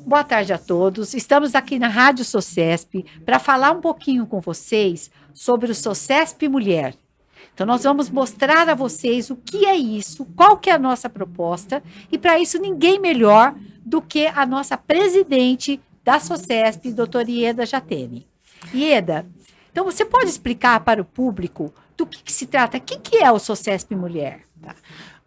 Boa tarde a todos. Estamos aqui na Rádio Socesp para falar um pouquinho com vocês sobre o Socesp Mulher. Então, nós vamos mostrar a vocês o que é isso, qual que é a nossa proposta, e para isso ninguém melhor do que a nossa presidente da Socesp, doutora Ieda Jatene. Ieda, então você pode explicar para o público do que se trata? O que é o Socesp Mulher?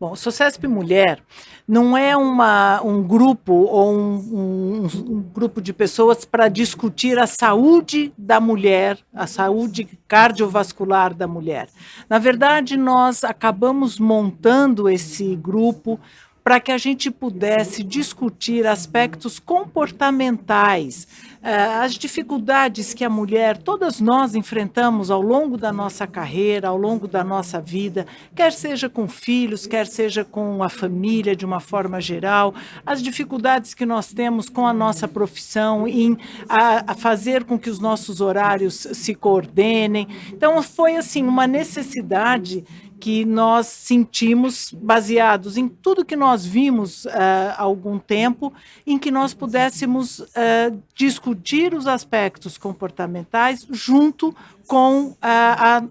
Bom, o Socesp Mulher não é um grupo ou um grupo de pessoas para discutir a saúde da mulher, a saúde cardiovascular da mulher. Na verdade, nós acabamos montando esse grupo para que a gente pudesse discutir aspectos comportamentais, as dificuldades que a mulher, todas nós enfrentamos ao longo da nossa carreira, ao longo da nossa vida, quer seja com filhos, quer seja com a família de uma forma geral, as dificuldades que nós temos com a nossa profissão em a fazer com que os nossos horários se coordenem. Então, foi assim uma necessidade que nós sentimos, baseados em tudo que nós vimos há algum tempo, em que nós pudéssemos discutir os aspectos comportamentais junto com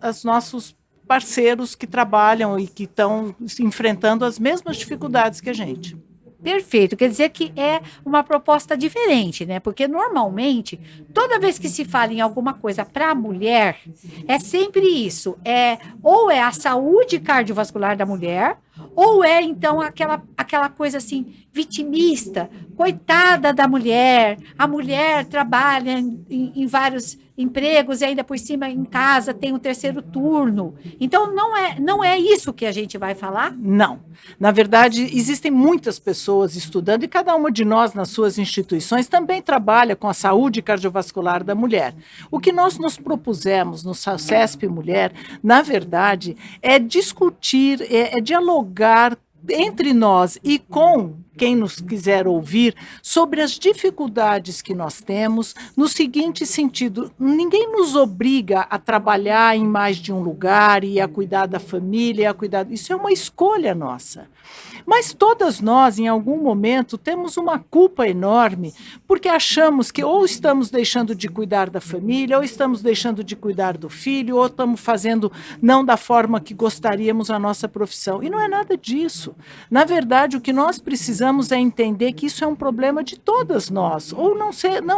os nossos parceiros que trabalham e que estão enfrentando as mesmas dificuldades que a gente. Perfeito, quer dizer que é uma proposta diferente, né? Porque normalmente, toda vez que se fala em alguma coisa para a mulher, é sempre isso, ou é a saúde cardiovascular da mulher, ou é então aquela coisa assim, vitimista, coitada da mulher, a mulher trabalha em vários empregos e ainda por cima em casa tem um terceiro turno. Então não é isso que a gente vai falar? Não. Na verdade, existem muitas pessoas estudando e cada uma de nós, nas suas instituições, também trabalha com a saúde cardiovascular da mulher. O que nós nos propusemos no SACESP Mulher, na verdade, é discutir, é dialogar entre nós e com quem nos quiser ouvir sobre as dificuldades que nós temos, no seguinte sentido: ninguém nos obriga a trabalhar em mais de um lugar e a cuidar da família, isso é uma escolha nossa. Mas todas nós, em algum momento, temos uma culpa enorme, porque achamos que ou estamos deixando de cuidar da família, ou estamos deixando de cuidar do filho, ou estamos fazendo não da forma que gostaríamos a nossa profissão. E não é nada disso. Na verdade, o que nós precisamos é entender que isso é um problema de todas nós, ou não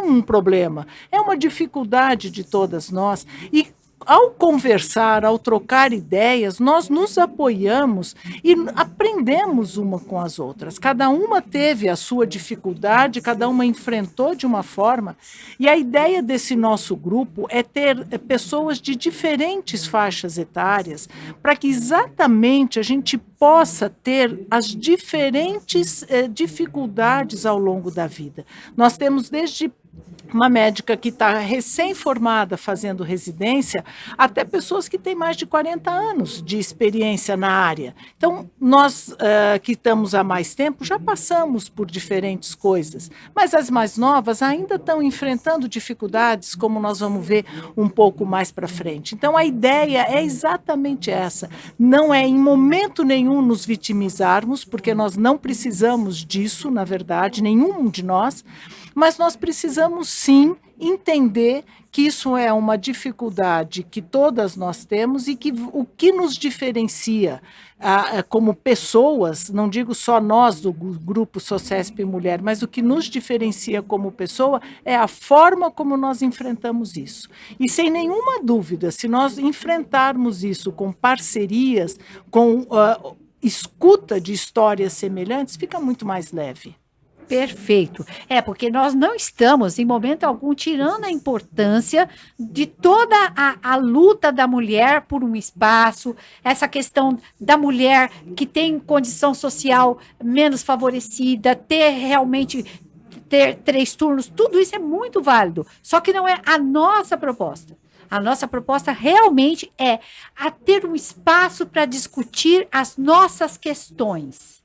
um problema, é uma dificuldade de todas nós. E ao conversar, ao trocar ideias, nós nos apoiamos e aprendemos uma com as outras. Cada uma teve a sua dificuldade, cada uma enfrentou de uma forma, e a ideia desse nosso grupo é ter pessoas de diferentes faixas etárias, para que exatamente a gente possa ter as diferentes dificuldades ao longo da vida. Nós temos desde uma médica que está recém-formada fazendo residência, até pessoas que têm mais de 40 anos de experiência na área. Então, nós que estamos há mais tempo, já passamos por diferentes coisas, mas as mais novas ainda estão enfrentando dificuldades, como nós vamos ver um pouco mais para frente. Então, a ideia é exatamente essa, não é em momento nenhum nos vitimizarmos, porque nós não precisamos disso, na verdade, nenhum de nós, mas nós precisamos sim entender que isso é uma dificuldade que todas nós temos e que o que nos diferencia como pessoas, não digo só nós do grupo Socesp Mulher, mas o que nos diferencia como pessoa é a forma como nós enfrentamos isso. E sem nenhuma dúvida, se nós enfrentarmos isso com parcerias, com escuta de histórias semelhantes, fica muito mais leve. Perfeito. Porque nós não estamos, em momento algum, tirando a importância de toda a luta da mulher por um espaço, essa questão da mulher que tem condição social menos favorecida, ter 3 turnos, tudo isso é muito válido. Só que não é a nossa proposta. A nossa proposta realmente é a ter um espaço para discutir as nossas questões.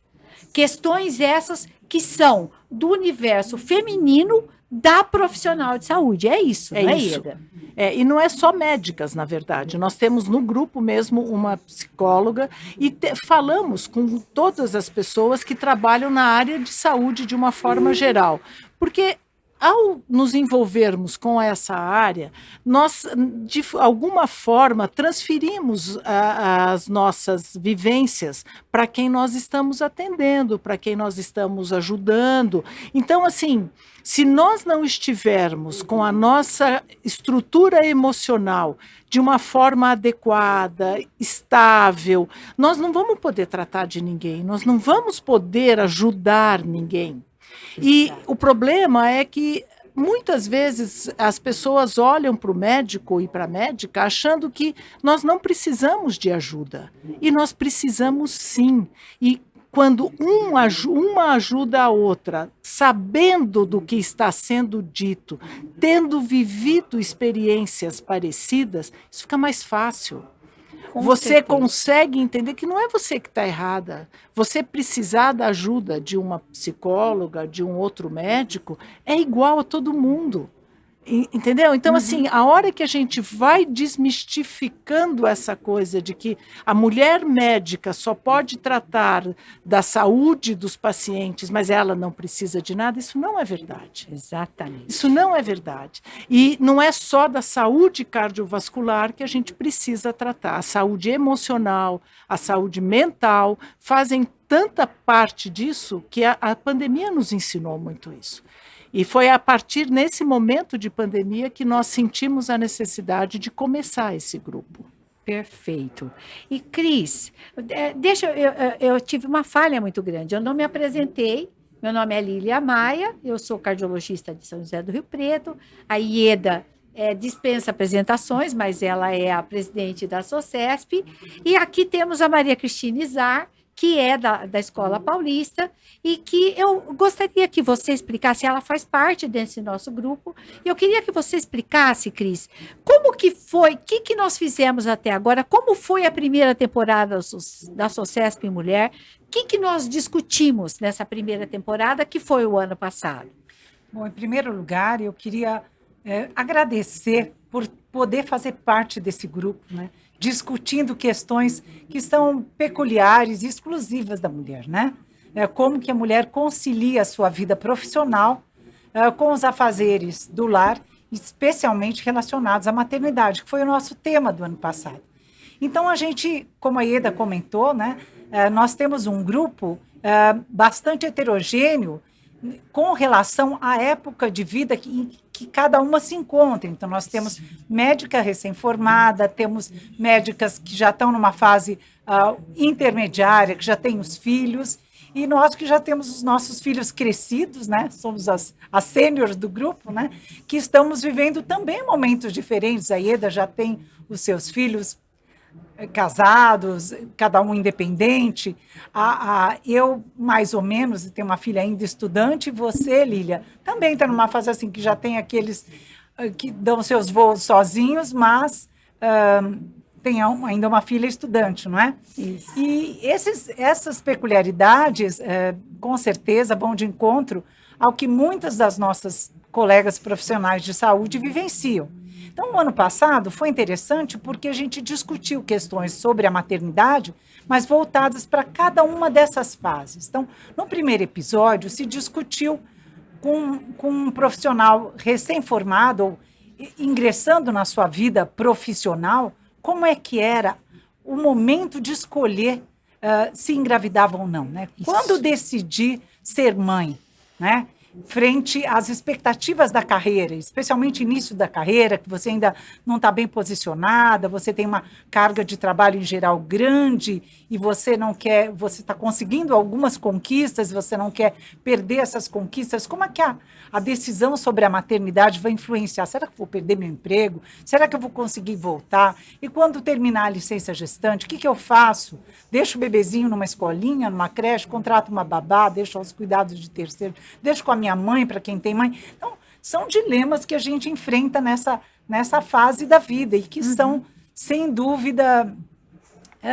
Questões essas que são do universo feminino da profissional de saúde. É isso, não é, isso. Ieda? E não é só médicas, na verdade. Nós temos no grupo mesmo uma psicóloga e falamos com todas as pessoas que trabalham na área de saúde de uma forma geral. Porque ao nos envolvermos com essa área, nós, de alguma forma, transferimos as nossas vivências para quem nós estamos atendendo, para quem nós estamos ajudando. Então, assim, se nós não estivermos com a nossa estrutura emocional de uma forma adequada, estável, nós não vamos poder tratar de ninguém, nós não vamos poder ajudar ninguém. E o problema é que muitas vezes as pessoas olham para o médico e para a médica achando que nós não precisamos de ajuda. E nós precisamos sim. E quando uma ajuda a outra, sabendo do que está sendo dito, tendo vivido experiências parecidas, isso fica mais fácil. Você consegue entender que não é você que está errada. Você precisar da ajuda de uma psicóloga, de um outro médico, é igual a todo mundo. Entendeu? Então, assim, a hora que a gente vai desmistificando essa coisa de que a mulher médica só pode tratar da saúde dos pacientes, mas ela não precisa de nada, isso não é verdade. Exatamente. Isso não é verdade. E não é só da saúde cardiovascular que a gente precisa tratar. A saúde emocional, a saúde mental fazem tanta parte disso que a pandemia nos ensinou muito isso. E foi a partir nesse momento de pandemia que nós sentimos a necessidade de começar esse grupo. Perfeito. E, Cris, eu tive uma falha muito grande. Eu não me apresentei. Meu nome é Lília Maia, eu sou cardiologista de São José do Rio Preto. A Ieda dispensa apresentações, mas ela é a presidente da SOCESP. E aqui temos a Maria Cristina Izar, que é da Escola Paulista, e que eu gostaria que você explicasse, ela faz parte desse nosso grupo, e eu queria que você explicasse, Cris, como que foi, o que nós fizemos até agora, como foi a primeira temporada da SOCESP Mulher, o que nós discutimos nessa primeira temporada, que foi o ano passado? Bom, em primeiro lugar, eu queria agradecer por poder fazer parte desse grupo, né? Discutindo questões que são peculiares e exclusivas da mulher, né? Como que a mulher concilia a sua vida profissional com os afazeres do lar, especialmente relacionados à maternidade, que foi o nosso tema do ano passado. Então, a gente, como a Ieda comentou, né, nós temos um grupo bastante heterogêneo com relação à época de vida que cada uma se encontra. Então, nós temos médica recém-formada, temos médicas que já estão numa fase intermediária, que já têm os filhos, e nós que já temos os nossos filhos crescidos, né? Somos as sêniores do grupo, né? Que estamos vivendo também momentos diferentes. A Ieda já tem os seus filhos casados, cada um independente. Eu, mais ou menos, tenho uma filha ainda estudante, e você, Lília, também está numa fase assim, que já tem aqueles que dão seus voos sozinhos, mas tem ainda uma filha estudante, não é? Isso. E essas peculiaridades, com certeza, vão de encontro ao que muitas das nossas colegas profissionais de saúde vivenciam. Então, o ano passado foi interessante porque a gente discutiu questões sobre a maternidade, mas voltadas para cada uma dessas fases. Então, no primeiro episódio, se discutiu com um profissional recém-formado ou ingressando na sua vida profissional, como é que era o momento de escolher se engravidava ou não, né? Quando decidir ser mãe, né? Frente às expectativas da carreira, especialmente início da carreira, que você ainda não está bem posicionada, você tem uma carga de trabalho em geral grande e você não quer, você está conseguindo algumas conquistas, você não quer perder essas conquistas. Como é que a decisão sobre a maternidade vai influenciar? Será que eu vou perder meu emprego? Será que eu vou conseguir voltar? E quando terminar a licença gestante, o que eu faço? Deixo o bebezinho numa escolinha, numa creche, contrato uma babá, deixo aos cuidados de terceiro, deixo com a minha mãe, para quem tem mãe. Então, são dilemas que a gente enfrenta nessa fase da vida e que são, sem dúvida,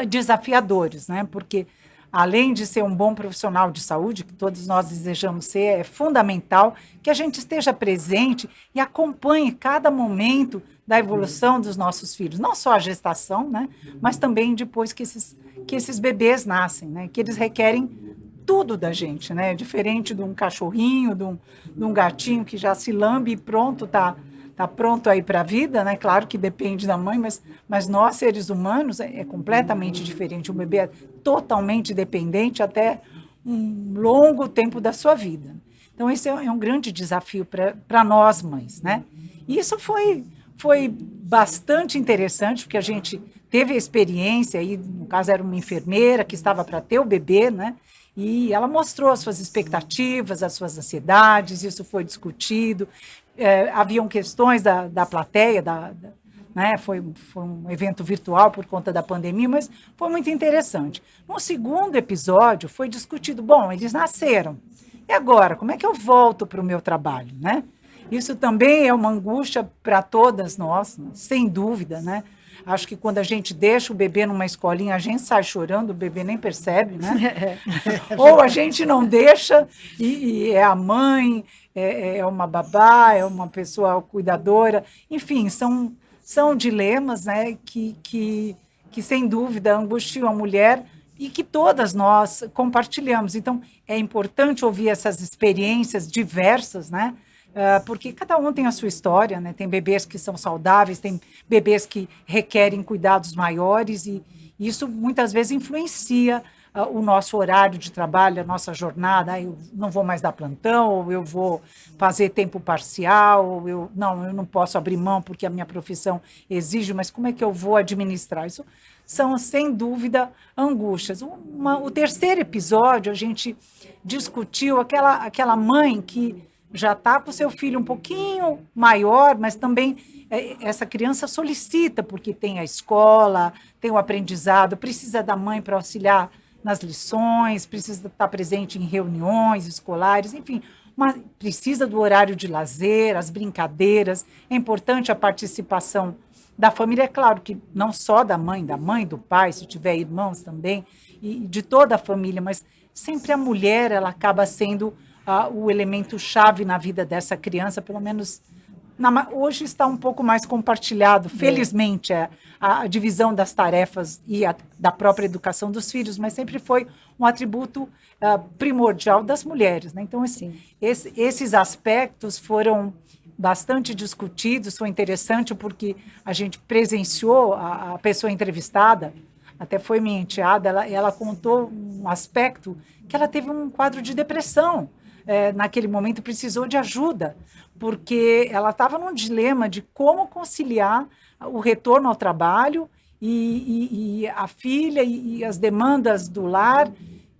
desafiadores, né? Porque além de ser um bom profissional de saúde, que todos nós desejamos ser, é fundamental que a gente esteja presente e acompanhe cada momento da evolução dos nossos filhos, não só a gestação, né, mas também depois que esses bebês nascem, né, que eles requerem tudo da gente, né, diferente de um cachorrinho, de um gatinho que já se lambe e pronto, tá pronto aí para a vida, né? Claro que depende da mãe, mas nós, seres humanos, é completamente diferente. O bebê é totalmente dependente até um longo tempo da sua vida. Então, esse é um grande desafio para nós, mães, né? E isso foi bastante interessante, porque a gente teve a experiência, aí, no caso era uma enfermeira que estava para ter o bebê, né? E ela mostrou as suas expectativas, as suas ansiedades, isso foi discutido. Haviam questões da plateia, né? Foi um evento virtual por conta da pandemia, mas foi muito interessante. No segundo episódio, foi discutido, bom, eles nasceram, e agora, como é que eu volto para o meu trabalho, né? Isso também é uma angústia para todas nós, sem dúvida, né? Acho que quando a gente deixa o bebê numa escolinha, a gente sai chorando, o bebê nem percebe, né? Ou a gente não deixa e é a mãe, é uma babá, é uma pessoa cuidadora. Enfim, são dilemas, né, que sem dúvida angustiam a mulher e que todas nós compartilhamos. Então, é importante ouvir essas experiências diversas, né? Porque cada um tem a sua história, né? Tem bebês que são saudáveis, tem bebês que requerem cuidados maiores e isso muitas vezes influencia o nosso horário de trabalho, a nossa jornada. Eu não vou mais dar plantão, ou eu vou fazer tempo parcial, ou eu não posso abrir mão porque a minha profissão exige, mas como é que eu vou administrar? Isso são, sem dúvida, angústias. O terceiro episódio, a gente discutiu aquela mãe que já está com o seu filho um pouquinho maior, mas também essa criança solicita, porque tem a escola, tem o aprendizado, precisa da mãe para auxiliar nas lições, precisa estar presente em reuniões escolares, enfim, precisa do horário de lazer, as brincadeiras, é importante a participação da família, é claro que não só da mãe, do pai, se tiver irmãos também, e de toda a família, mas sempre a mulher, ela acaba sendo o elemento chave na vida dessa criança, pelo menos hoje está um pouco mais compartilhado, felizmente, a divisão das tarefas e da própria educação dos filhos, mas sempre foi um atributo primordial das mulheres, né? Então, esses aspectos foram bastante discutidos, foi interessante porque a gente presenciou a pessoa entrevistada, até foi minha enteada, ela contou um aspecto que ela teve um quadro de depressão, naquele momento precisou de ajuda, porque ela estava num dilema de como conciliar o retorno ao trabalho e a filha e as demandas do lar,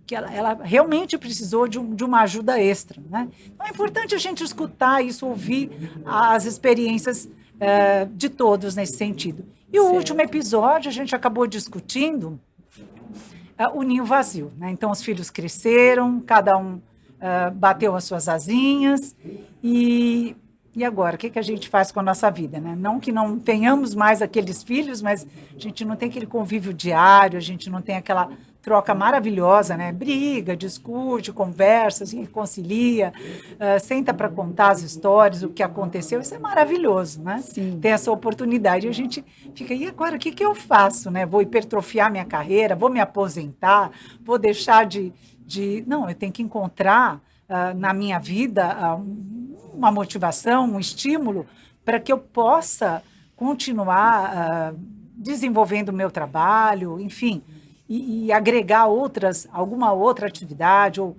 que ela realmente precisou de uma ajuda extra, né? Então é importante a gente escutar isso, ouvir as experiências de todos nesse sentido. E o último episódio a gente acabou discutindo o ninho vazio, né? Então os filhos cresceram, cada um bateu as suas asinhas e agora, o que a gente faz com a nossa vida, né? Não que não tenhamos mais aqueles filhos, mas a gente não tem aquele convívio diário, a gente não tem aquela troca maravilhosa, né? Briga, discute, conversa, se reconcilia, senta para contar as histórias, o que aconteceu, isso é maravilhoso, né? Sim. Tem essa oportunidade, a gente fica, e agora, o que eu faço, né? Vou hipertrofiar minha carreira, vou me aposentar, vou deixar Não, eu tenho que encontrar na minha vida uma motivação, um estímulo para que eu possa continuar desenvolvendo o meu trabalho, enfim, e agregar alguma outra atividade, ou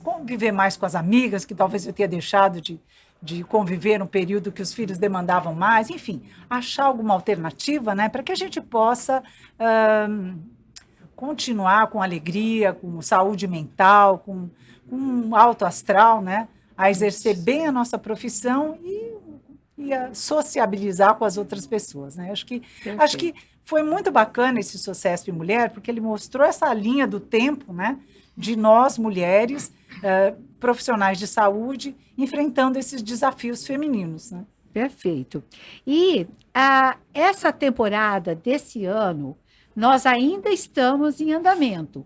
conviver mais com as amigas, que talvez eu tenha deixado de conviver no período que os filhos demandavam mais, enfim, achar alguma alternativa, né, para que a gente possa continuar com alegria, com saúde mental, com alto astral, né, a exercer bem a nossa profissão e a sociabilizar com as outras pessoas, né? Acho que foi muito bacana esse Sociesp Mulher, porque ele mostrou essa linha do tempo, né, de nós, mulheres, profissionais de saúde, enfrentando esses desafios femininos, né? Perfeito. E essa temporada desse ano, nós ainda estamos em andamento,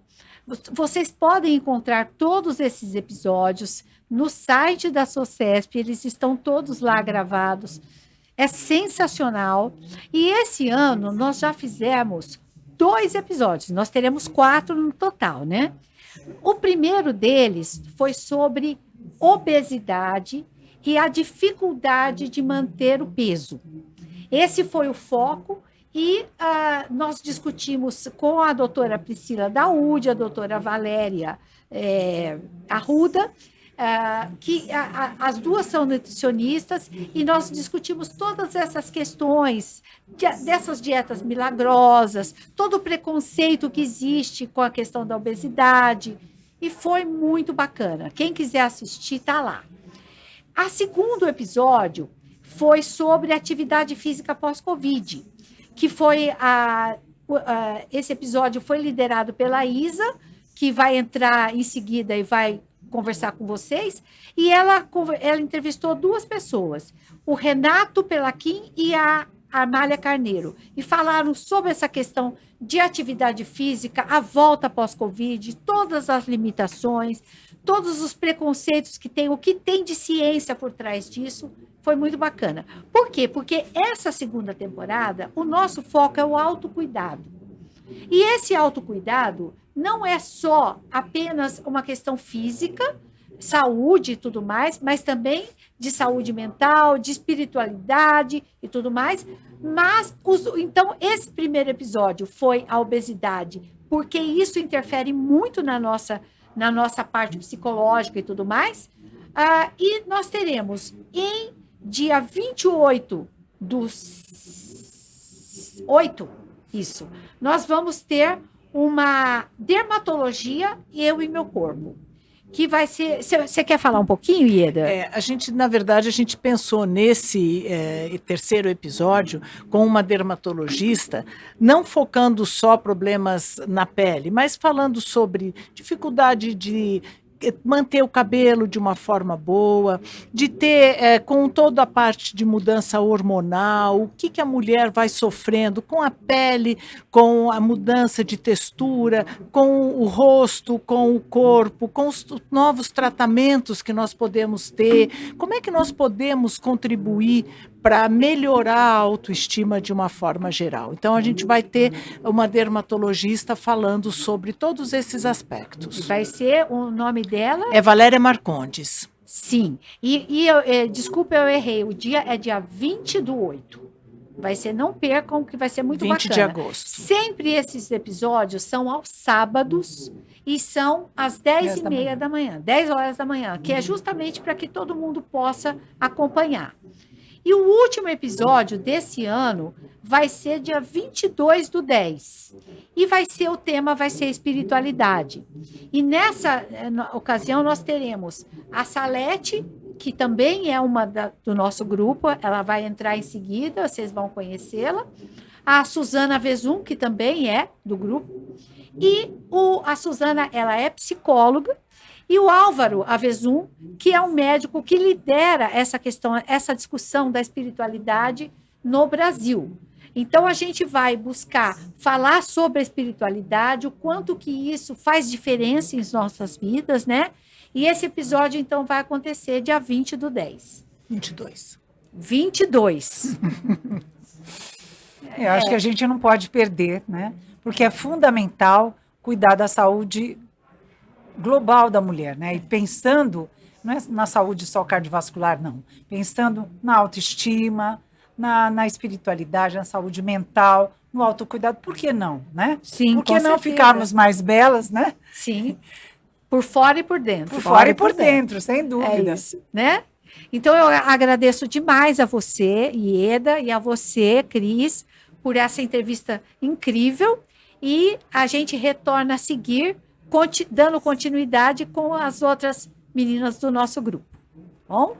Vocês podem encontrar todos esses episódios no site da SOCESP, eles estão todos lá gravados. É sensacional. E esse ano nós já fizemos 2 episódios, nós teremos 4 no total, né? O primeiro deles foi sobre obesidade e a dificuldade de manter o peso. Esse foi o foco e nós discutimos com a doutora Priscila Daúde, a doutora Valéria Arruda, que as duas são nutricionistas, e nós discutimos todas essas questões dessas dietas milagrosas, todo o preconceito que existe com a questão da obesidade, e foi muito bacana. Quem quiser assistir, está lá. O segundo episódio foi sobre atividade física pós-Covid, que foi esse episódio foi liderado pela Isa, que vai entrar em seguida e vai conversar com vocês, e ela entrevistou 2 pessoas, o Renato Pelaquim e a Amália Carneiro, e falaram sobre essa questão de atividade física, a volta pós-Covid, todas as limitações, todos os preconceitos que tem, o que tem de ciência por trás disso. Foi muito bacana. Por quê? Porque essa segunda temporada, o nosso foco é o autocuidado. E esse autocuidado não é só apenas uma questão física, saúde e tudo mais, mas também de saúde mental, de espiritualidade e tudo mais. Mas, então, esse primeiro episódio foi a obesidade, porque isso interfere muito na nossa parte psicológica e tudo mais. E nós teremos em dia 28 dos 8, isso, nós vamos ter uma dermatologia, eu e meu corpo, que vai ser... Você quer falar um pouquinho, Ieda? Na verdade, a gente pensou nesse terceiro episódio com uma dermatologista, não focando só problemas na pele, mas falando sobre dificuldade de manter o cabelo de uma forma boa, de ter, com toda a parte de mudança hormonal, o que a mulher vai sofrendo com a pele, com a mudança de textura, com o rosto, com o corpo, com os novos tratamentos que nós podemos ter, como é que nós podemos contribuir para melhorar a autoestima de uma forma geral. Então, a gente vai ter uma dermatologista falando sobre todos esses aspectos. Vai ser o nome dela? É Valéria Marcondes. Sim. Desculpa, eu errei. O dia é dia 20/8. Vai ser, não percam, que vai ser muito 20 bacana. 20 de agosto. Sempre esses episódios são aos sábados e são às 10h30 da manhã, 10 horas da manhã, que é justamente para que todo mundo possa acompanhar. E o último episódio desse ano vai ser dia 22/10. E o tema vai ser espiritualidade. E nessa ocasião nós teremos a Salete, que também é uma do nosso grupo, ela vai entrar em seguida, vocês vão conhecê-la. A Suzana Vezum, que também é do grupo. E a Suzana, ela é psicóloga. E o Álvaro Avezum, que é um médico que lidera essa questão, essa discussão da espiritualidade no Brasil. Então, a gente vai buscar falar sobre a espiritualidade, o quanto que isso faz diferença em nossas vidas, né? E esse episódio, então, vai acontecer dia 20/10. 22. Eu acho que a gente não pode perder, né? Porque é fundamental cuidar da saúde global da mulher, né? E pensando, não é na saúde só cardiovascular, não. Pensando na autoestima, na espiritualidade, na saúde mental, no autocuidado. Por que não, né? Sim, por que não ficarmos mais belas, né? Sim. Por fora e por dentro. Por fora e por dentro, sem dúvida. É isso, né? Então, eu agradeço demais a você, Ieda, e a você, Cris, por essa entrevista incrível. E a gente retorna a seguir, dando continuidade com as outras meninas do nosso grupo. Bom?